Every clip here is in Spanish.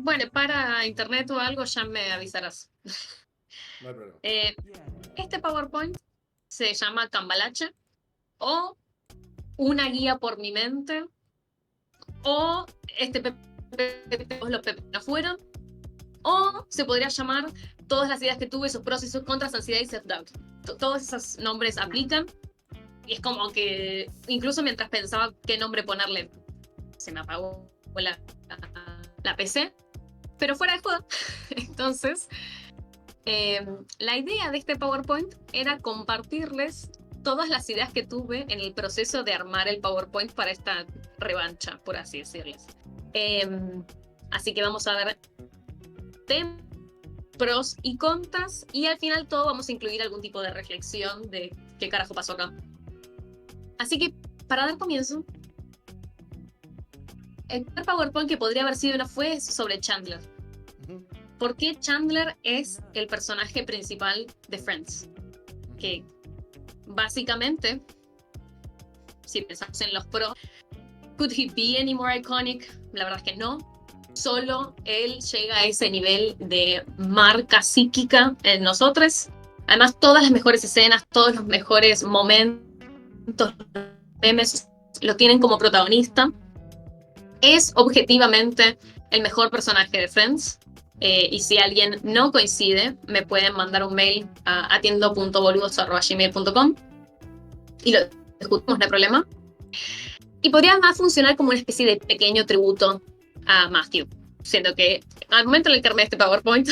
Bueno, para internet o algo ya me avisarás. No hay problema. Eh, este PowerPoint se llama Cambalache o una guía por mi mente o este PPT, todos los PPT no fueron, o se podría llamar todas las ideas que tuve, sus pros y sus contras, ansiedad y self-doubt. Todos esos nombres aplican y es como que incluso mientras pensaba qué nombre ponerle, se me apagó la PC, pero fuera de juego. Entonces, la idea de este PowerPoint era compartirles todas las ideas que tuve en el proceso de armar el PowerPoint para esta revancha, por así decirles. Eh, Así que vamos a ver temas, pros y contras, y al final todo vamos a incluir algún tipo de reflexión de qué carajo pasó acá. Así que, para dar comienzo, el primer PowerPoint que podría haber sido no fue sobre Chandler. Ujú, ¿Por qué Chandler es el personaje principal de Friends? ujú. Que básicamente, si pensamos en los pros, ¿could he be any more iconic? La verdad es que no. Solo él llega a ese nivel de marca psíquica en nosotros. Además, todas las mejores escenas, todos los mejores momentos, memes, lo tienen como protagonista. Es objetivamente el mejor personaje de Friends. Y si alguien no coincide, me pueden mandar un mail a atiendo.boludos@gmail.com y lo discutimos, no hay problema. Y podría más funcionar como una especie de pequeño tributo a Matthew, siendo que al momento en el que armé este PowerPoint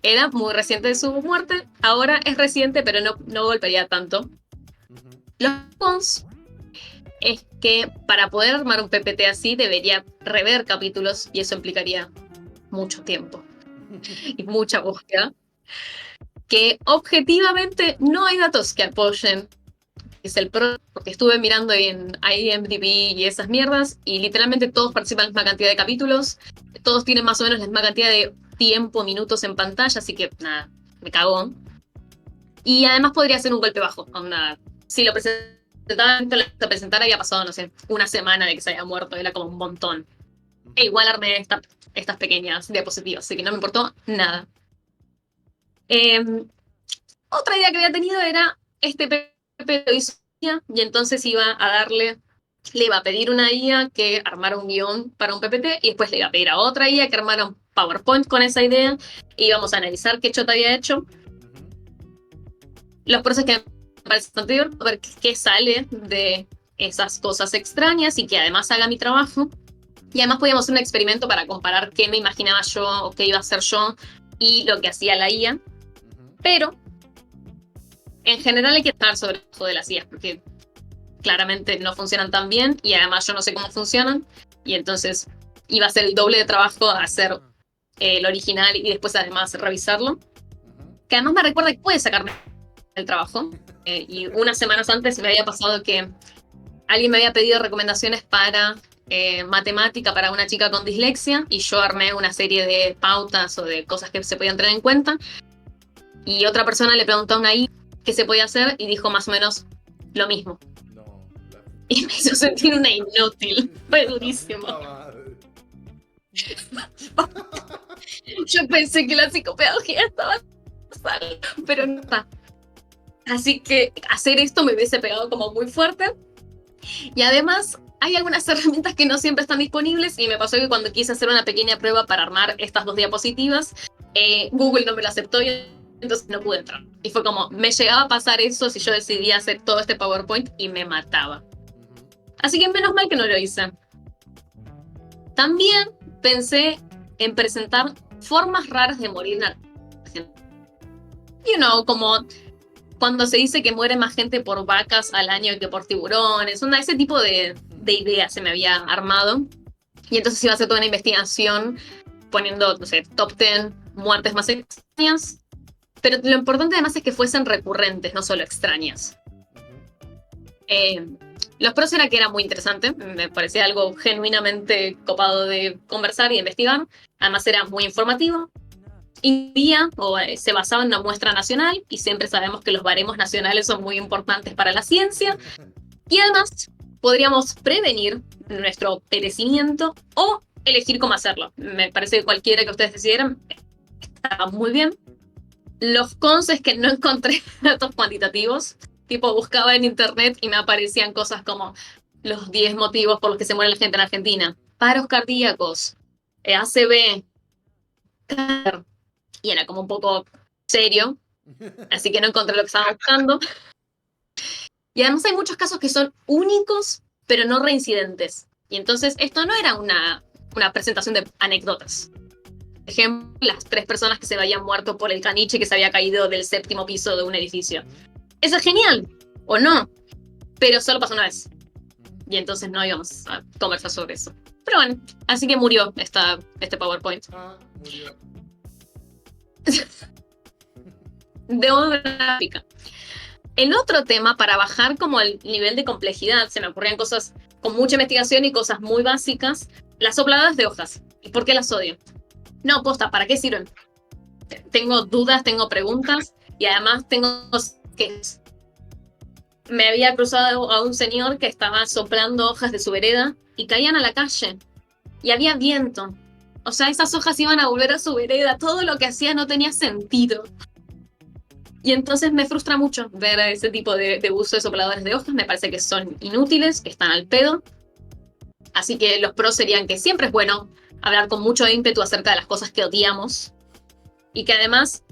era muy reciente de su muerte, ahora es reciente, pero no golpearía tanto. Ujú. Los cons es que para poder armar un PPT así debería rever capítulos y eso implicaría mucho tiempo y mucha búsqueda, que objetivamente no hay datos que apoyen. Es el pro, porque estuve mirando en IMDb y esas mierdas, y literalmente todos participan en la misma cantidad de capítulos, todos tienen más o menos la misma cantidad de tiempo, minutos en pantalla, así que nada, me cagó. Y además podría ser un golpe bajo, onda, si lo presentara había pasado, no sé, una semana de que se haya muerto, era como un montón. E Ujú. igual armé estas pequeñas diapositivas, así que no me importó nada. Eh, Otra idea que había tenido era este Pepe lo hizo y entonces iba a darle, le iba a pedir una IA que armara un guión para un PPT y después le iba a pedir a otra IA que armara un PowerPoint con esa idea y íbamos a analizar qué chota había hecho, Ujú. los procesos que me parece anterior, a ver qué sale de esas cosas extrañas y que además haga mi trabajo. Y además podíamos hacer un experimento para comparar qué me imaginaba yo o qué iba a hacer yo y lo que hacía la IA. Ujú. Pero en general hay que estar sobre el de las IAs porque claramente no funcionan tan bien y además yo no sé cómo funcionan y entonces iba a ser el doble de trabajo hacer el original y después además revisarlo. Ujú. Que además me recuerda que puede sacarme el trabajo. Y unas semanas antes me había pasado que alguien me había pedido recomendaciones para matemática para una chica con dislexia y yo armé una serie de pautas o de cosas que se podían tener en cuenta y otra persona le preguntó a una I qué se podía hacer y dijo más o menos lo mismo. No, la Y me hizo sentir una inútil. Fue la durísimo. puta madre. Yo pensé que la psicopedagogía estaba sal, pero no está. Así que hacer esto me hubiese pegado como muy fuerte. Y además hay algunas herramientas que no siempre están disponibles y me pasó que cuando quise hacer una pequeña prueba para armar estas dos diapositivas, Google no me lo aceptó y entonces no pude entrar. Y fue como, me llegaba a pasar eso si yo decidía hacer todo este PowerPoint y me mataba. Ujú. Así que menos mal que no lo hice. También pensé en presentar formas raras de morir en Argentina. Como cuando se dice que muere más gente por vacas al año que por tiburones, ese tipo de ideas se me había armado. Y entonces iba a hacer toda una investigación poniendo, no sé, top 10 muertes más extrañas. Pero lo importante además es que fuesen recurrentes, no solo extrañas. Ujú. Eh, los pros era que era muy interesante, me parecía algo genuinamente copado de conversar y de investigar. Además era muy informativo. Incluía o se basaba en una muestra nacional y siempre sabemos que los baremos nacionales son muy importantes para la ciencia y además podríamos prevenir nuestro perecimiento o elegir cómo hacerlo. Me parece que cualquiera que ustedes decidieran estaba muy bien. Los cons es que no encontré datos cuantitativos. Tipo, buscaba en internet y me aparecían cosas como los 10 motivos por los que se muere la gente en Argentina. Paros cardíacos, ACV, cáncer. Y era como un poco serio. Así que no encontré lo que estaba buscando. Y además hay muchos casos que son únicos, pero no reincidentes. Y entonces esto no era una presentación de anécdotas. Por ejemplo, las 3 personas que se habían muerto por el caniche que se había caído del 7º piso de un edificio. Eso es genial, o no, pero solo pasó una vez. Y entonces no íbamos a conversar sobre eso. Pero bueno, así que murió este PowerPoint. Murió. De una gráfica. El otro tema, para bajar como el nivel de complejidad, se me ocurrían cosas con mucha investigación y cosas muy básicas. Las sopladoras de hojas. ¿Y por qué las odio? No, posta, ¿para qué sirven? Tengo dudas, tengo preguntas y además tengo que me había cruzado a un señor que estaba soplando hojas de su vereda y caían a la calle y había viento. O sea, esas hojas iban a volver a su vereda. Todo lo que hacía no tenía sentido. Y entonces me frustra mucho ver ese tipo de uso de sopladores de hojas. Me parece que son inútiles, que están al pedo. Así que los pros serían que siempre es bueno hablar con mucho ímpetu acerca de las cosas que odiamos. Y que además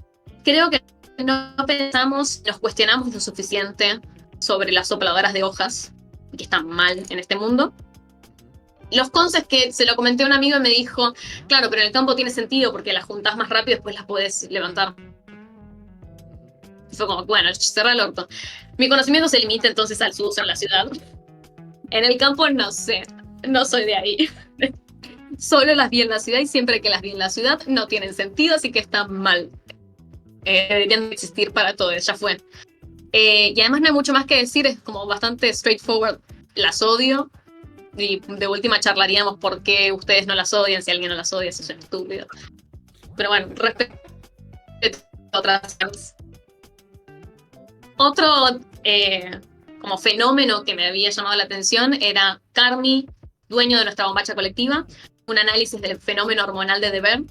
creo que no pensamos, nos cuestionamos lo suficiente sobre las sopladoras de hojas, que están mal en este mundo. Los cons es que se lo comenté a un amigo y me dijo, claro, pero en el campo tiene sentido porque las juntás más rápido y después las podés levantar. Y fue como, bueno, cerra el orto. Mi conocimiento se limita entonces al uso en la ciudad. En el campo no sé, no soy de ahí. Solo las vi en la ciudad y siempre que las vi en la ciudad no tienen sentido, así que están mal. Deberían existir para todos, ya fue. Y además no hay mucho más que decir, es como bastante straightforward. Las odio y de última charlaríamos por qué ustedes no las odian, si alguien no las odia, eso es estúpido. Pero bueno, respeto otras cosas. Otro como fenómeno que me había llamado la atención era Carmi, dueño de nuestra bombacha colectiva, un análisis del fenómeno hormonal de The Bear.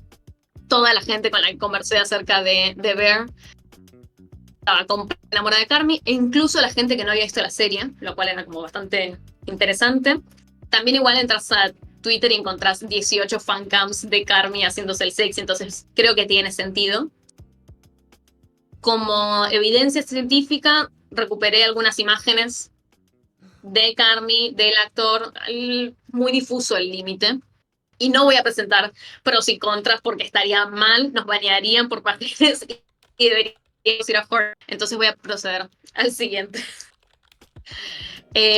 Toda la gente con la que conversé acerca de The Bear estaba enamorada de Carmi, e incluso la gente que no había visto la serie, lo cual era como bastante interesante. También igual entras a Twitter y encontrás 18 fancams de Carmi haciéndose el sexy, entonces creo que tiene sentido. Como evidencia científica, recuperé algunas imágenes de Carmi, del actor, muy difuso el límite. Y no voy a presentar pros y contras porque estaría mal, nos banearían por partes y deberíamos ir a Horror. Entonces voy a proceder al siguiente.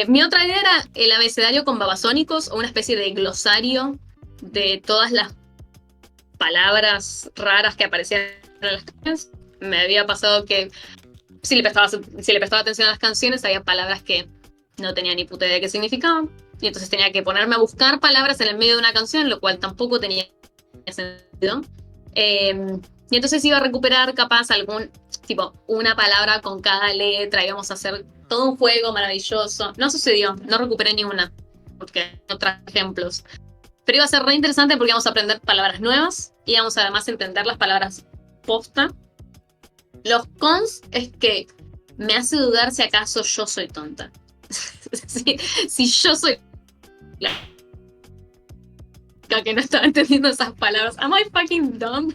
Mi otra idea era el abecedario con babasónicos o una especie de glosario de todas las palabras raras que aparecían en las canciones. Me había pasado que si le prestaba atención a las canciones había palabras que no tenía ni puta idea de qué significaban. Y entonces tenía que ponerme a buscar palabras en el medio de una canción, lo cual tampoco tenía sentido. Y entonces iba a recuperar capaz tipo una palabra con cada letra, íbamos a hacer todo un juego maravilloso. No sucedió, no recuperé ni una, porque no traje ejemplos. Pero iba a ser re interesante porque íbamos a aprender palabras nuevas, y íbamos además a entender las palabras posta. Los cons es que me hace dudar si acaso yo soy tonta. si yo soy la que no estaba entendiendo esas palabras. Am I fucking dumb?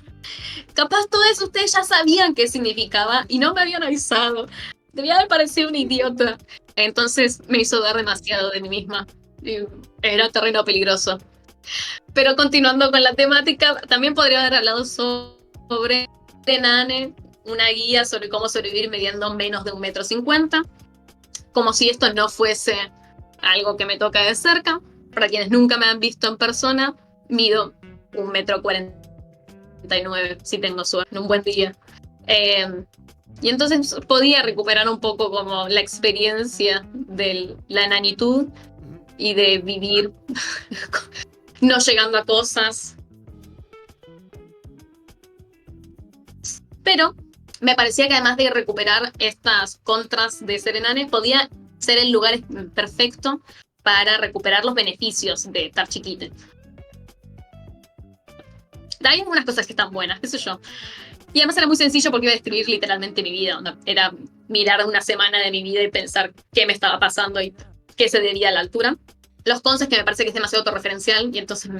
Capaz todo eso ustedes ya sabían qué significaba y no me habían avisado. Debía haber parecido una idiota. Entonces me hizo dar demasiado de mí misma. Era terreno peligroso. Pero continuando con la temática, también podría haber hablado sobre Nane, una guía sobre cómo sobrevivir midiendo menos de 1,50 m. Como si esto no fuese algo que me toca de cerca. Para quienes nunca me han visto en persona, mido 1,49 m, si tengo suerte, en un buen día. Y entonces podía recuperar un poco como la experiencia de la enanitud y de vivir no llegando a cosas. Pero me parecía que además de recuperar estas contras de ser enane, podía ser el lugar perfecto para recuperar los beneficios de estar chiquita. Hay algunas cosas que están buenas, qué sé yo. Y además era muy sencillo porque iba a describir literalmente mi vida. Era mirar una semana de mi vida y pensar qué me estaba pasando y qué se debía a la altura. Los cons es que me parece que es demasiado autorreferencial y entonces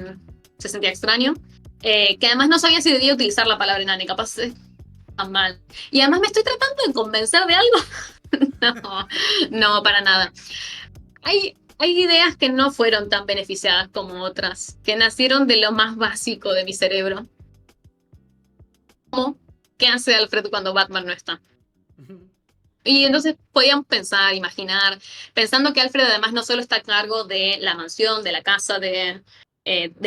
se sentía extraño. Que además no sabía si debía utilizar la palabra enana, capaz está mal. Y además me estoy tratando de convencer de algo. No, para nada. Hay ideas que no fueron tan beneficiadas como otras, que nacieron de lo más básico de mi cerebro. Como, ¿qué hace Alfred cuando Batman no está? Y entonces podíamos pensar, imaginar, pensando que Alfred además no solo está a cargo de la mansión, de la casa de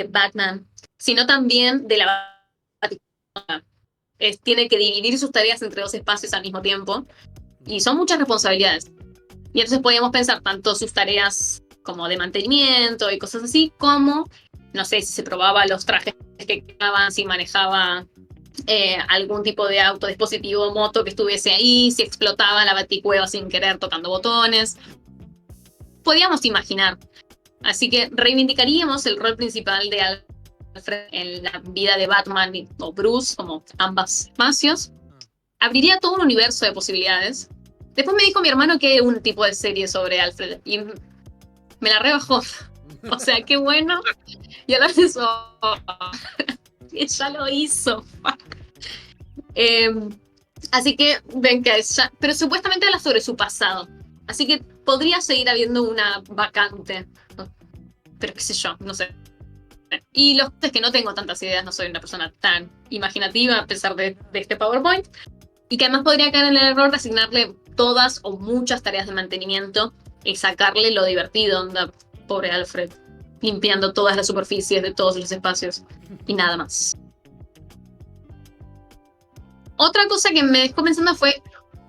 Batman, sino también de la Baticula. Tiene que dividir sus tareas entre dos espacios al mismo tiempo, y son muchas responsabilidades. Y entonces podíamos pensar tanto sus tareas como de mantenimiento y cosas así, como, no sé, si se probaba los trajes que quedaban, si manejaba algún tipo de auto, dispositivo o moto que estuviese ahí, si explotaba la baticueva sin querer tocando botones. Podíamos imaginar. Así que reivindicaríamos el rol principal de Alfred en la vida de Batman o Bruce, como ambos espacios. Abriría todo un universo de posibilidades. Después me dijo mi hermano que hay un tipo de serie sobre Alfred y me la rebajó. O sea, qué bueno. Y ahora eso ya lo hizo. Así que ven que ya, pero supuestamente habla sobre su pasado. Así que podría seguir habiendo una vacante. Pero qué sé yo, no sé. Y lo es que no tengo tantas ideas, no soy una persona tan imaginativa a pesar de este PowerPoint. Y que además podría caer en el error de asignarle todas o muchas tareas de mantenimiento y sacarle lo divertido, onda, pobre Alfred, limpiando todas las superficies de todos los espacios y nada más. Otra cosa que me dejó pensando fue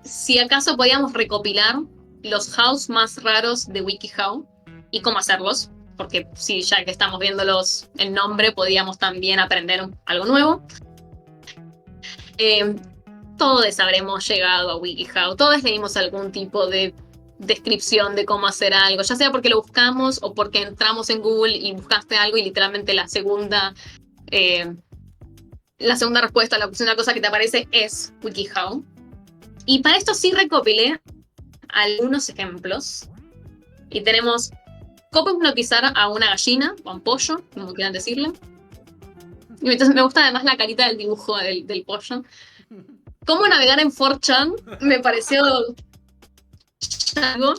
si acaso podíamos recopilar los hows más raros de WikiHow y cómo hacerlos, porque si ya que estamos viéndolos el nombre, podíamos también aprender algo nuevo. Todos habremos llegado a WikiHow, todos leímos algún tipo de descripción de cómo hacer algo, ya sea porque lo buscamos o porque entramos en Google y buscaste algo y literalmente la segunda respuesta a la primera cosa que te aparece es WikiHow. Y para esto sí recopilé algunos ejemplos. Y tenemos cómo hipnotizar a una gallina o a un pollo, como quieran decirle. Y entonces me gusta además la carita del dibujo del pollo. Cómo navegar en 4chan me pareció algo.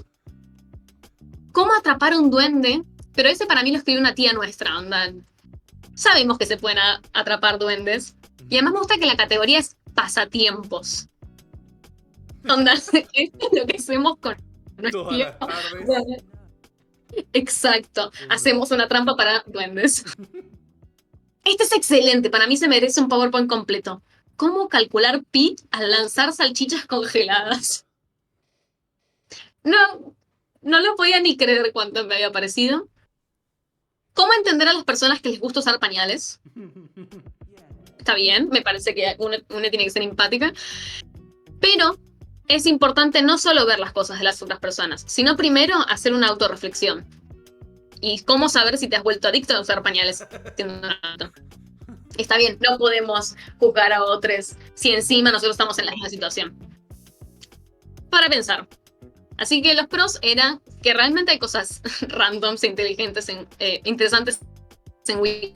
Cómo atrapar un duende, pero ese para mí lo escribió una tía nuestra, onda. Sabemos que se pueden atrapar duendes. Y además me gusta que la categoría es pasatiempos. Onda, esto es lo que hacemos con nuestro tiempo. Exacto. Hacemos una trampa para duendes. Este es excelente. Para mí se merece un PowerPoint completo. ¿Cómo calcular pi al lanzar salchichas congeladas? No lo podía ni creer cuánto me había parecido. ¿Cómo entender a las personas que les gusta usar pañales? Está bien, me parece que uno tiene que ser empática. Pero es importante no solo ver las cosas de las otras personas, sino primero hacer una autorreflexión. ¿Y cómo saber si te has vuelto adicto a usar pañales? Está bien, no podemos juzgar a otros si encima nosotros estamos en la misma situación. Para pensar. Así que los pros eran que realmente hay cosas randoms e inteligentes, interesantes en Wiki,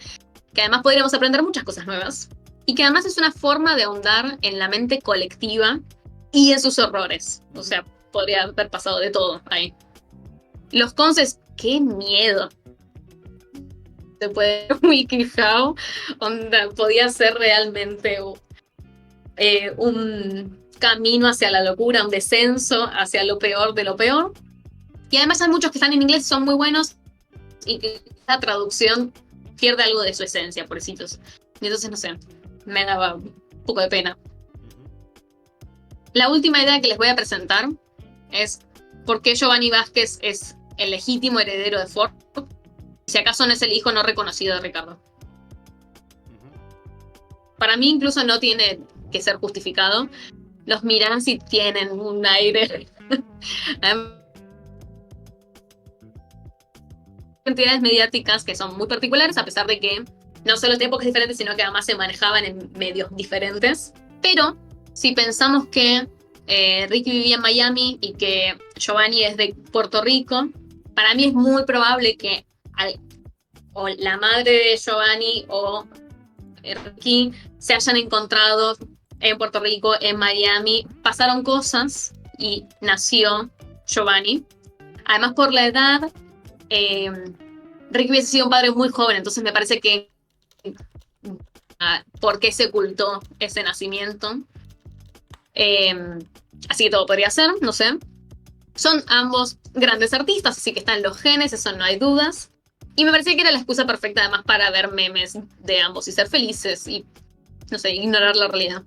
que además podríamos aprender muchas cosas nuevas, y que además es una forma de ahondar en la mente colectiva y en sus horrores. O sea, podría haber pasado de todo ahí. Los cons es, ¡qué miedo! Se puede WikiHow, onda, podía ser realmente un camino hacia la locura, un descenso hacia lo peor de lo peor. Y además hay muchos que están en inglés, son muy buenos, y que la traducción pierde algo de su esencia, pobrecitos. Y entonces, no sé, me daba un poco de pena. La última idea que les voy a presentar es por qué Giovanni Vázquez es el legítimo heredero de Ford, si acaso no es el hijo no reconocido de Ricardo. Para mí incluso no tiene que ser justificado. Los Miranzi tienen un aire. Entidades mediáticas que son muy particulares, a pesar de que no solo en épocas diferentes, sino que además se manejaban en medios diferentes. Pero si pensamos que Ricky vivía en Miami y que Giovanni es de Puerto Rico, para mí es muy probable que o la madre de Giovanni o Ricky se hayan encontrado en Puerto Rico, en Miami, pasaron cosas y nació Giovanni. Además, por la edad, Ricky hubiese sido un padre muy joven, entonces me parece que ¿por qué se ocultó ese nacimiento? Así que todo podría ser, no sé. Son ambos grandes artistas, así que están los genes, eso no hay dudas. Y me parecía que era la excusa perfecta además para ver memes de ambos y ser felices y, no sé, ignorar la realidad.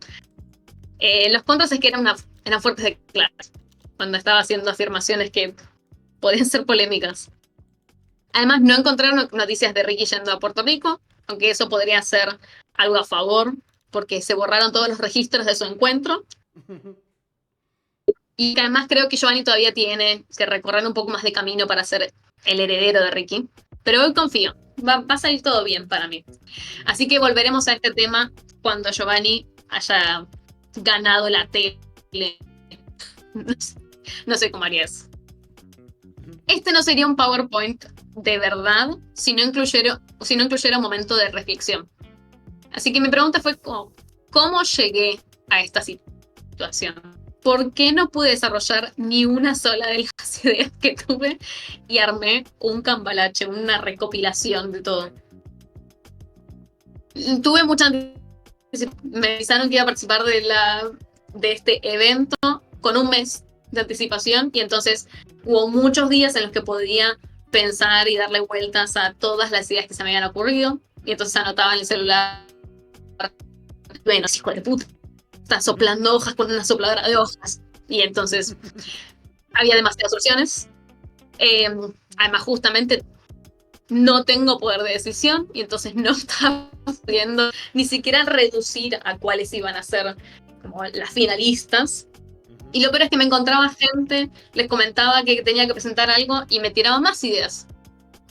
Los contras es que eran fuertes declaraciones cuando estaba haciendo afirmaciones que podían ser polémicas. Además, no encontraron noticias de Ricky yendo a Puerto Rico, aunque eso podría ser algo a favor, porque se borraron todos los registros de su encuentro. Y que además creo que Giovanni todavía tiene que recorrer un poco más de camino para ser el heredero de Ricky. Pero hoy confío, va a salir todo bien para mí. Así que volveremos a este tema cuando Giovanni haya ganado la tele. No sé cómo haría eso. Este no sería un PowerPoint de verdad si no incluyera un momento de reflexión. Así que mi pregunta fue, ¿cómo llegué a esta situación? ¿Por qué no pude desarrollar ni una sola de las ideas que tuve y armé un cambalache, una recopilación de todo? Tuve mucha... Me avisaron que iba a participar de este evento con un mes de anticipación y entonces hubo muchos días en los que podía pensar y darle vueltas a todas las ideas que se me habían ocurrido y entonces anotaba en el celular, bueno, hijo de puta, está soplando hojas con una sopladora de hojas y entonces había demasiadas opciones. Además justamente no tengo poder de decisión y entonces no estaba pudiendo ni siquiera reducir a cuáles iban a ser como las finalistas. Y lo peor es que me encontraba gente, les comentaba que tenía que presentar algo y me tiraba más ideas.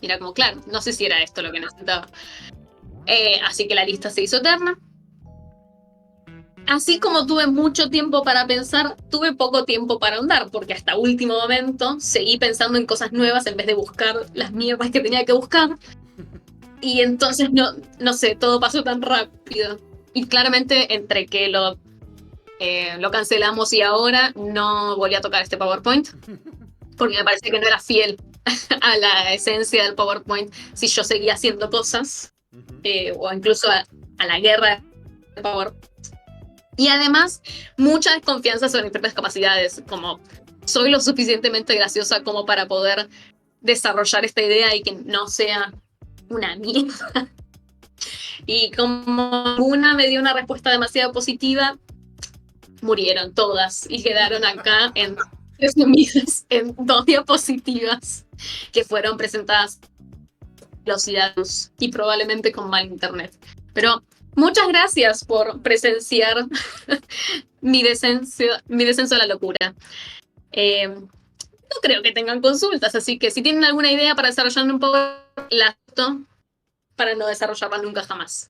Y era como, claro, no sé si era esto lo que necesitaba. Así que la lista se hizo eterna. Así como tuve mucho tiempo para pensar, tuve poco tiempo para ahondar, porque hasta último momento seguí pensando en cosas nuevas en vez de buscar las mierdas que tenía que buscar. Y entonces, no sé, todo pasó tan rápido. Y claramente entre que lo cancelamos y ahora no volví a tocar este PowerPoint, porque me parece que no era fiel a la esencia del PowerPoint si yo seguía haciendo cosas, o incluso a la guerra de PowerPoint. Y además, mucha desconfianza sobre mis propias capacidades, como soy lo suficientemente graciosa como para poder desarrollar esta idea y que no sea una mierda. Y como una me dio una respuesta demasiado positiva, murieron todas y quedaron acá resumidas en 2 diapositivas que fueron presentadas velocidades y probablemente con mal internet. Pero muchas gracias por presenciar mi descenso a la locura. No creo que tengan consultas, así que si tienen alguna idea para desarrollar un poco, la para no desarrollarla nunca jamás.